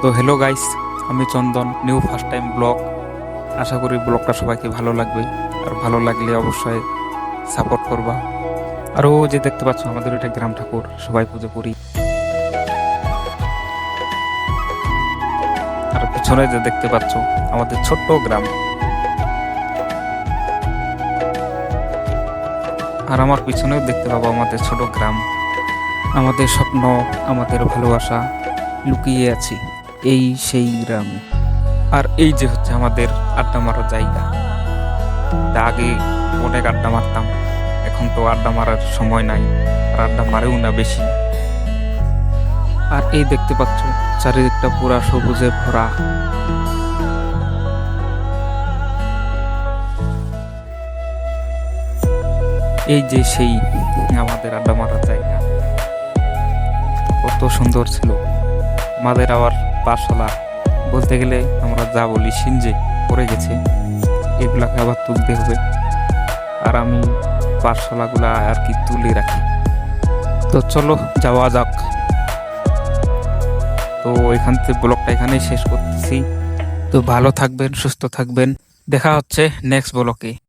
তো hello guys, আমি চন্দন, new first time blog. আশা করি ব্লগটা সবাইকে ভালো লাগবে, আর ভালো লাগলে অবশ্যই সাপোর্ট করবা। আর ও যে দেখতে পাচ্ছ, আমাদের এটা গ্রাম ঠাকুর, সবাই পুজো করি। আর পিছনে যে দেখতে পাচ্ছ, আমাদের ছোট্ট গ্রাম। আর আমার পিছনেও দেখতে পাবো আমাদের ছোট গ্রাম। আমাদের স্বপ্ন, আমাদের ভালোবাসা লুকিয়ে আছে এই সেই গ্রামে। আর এই যে হচ্ছে আমাদের আড্ডা মারার জায়গা। তা আগে অনেক আড্ডা মারতাম, এখন তো আড্ডা মারার সময় নাই, আর আড্ডা মারেও না বেশি। আর এই দেখতে পাচ্ছ, চারিদিকটা পুরা সবুজে ভরা। এই যে সেই আমাদের আড্ডা মারার জায়গা, কত সুন্দর ছিল। আমাদের আবার পাঠশালা বলতে গেলে আমরা যা বলি সিনজে পড়ে গেছে, এগুলাকে আবার তুলতে হবে। আর আমি পাঠশালাগুলা আর কি তুলে রাখি। তো চলো যাওয়া যাক। তো এখান থেকে ব্লগটা এখানেই শেষ করতেছি। তো ভালো থাকবেন, সুস্থ থাকবেন, দেখা হচ্ছে নেক্সট ব্লগে।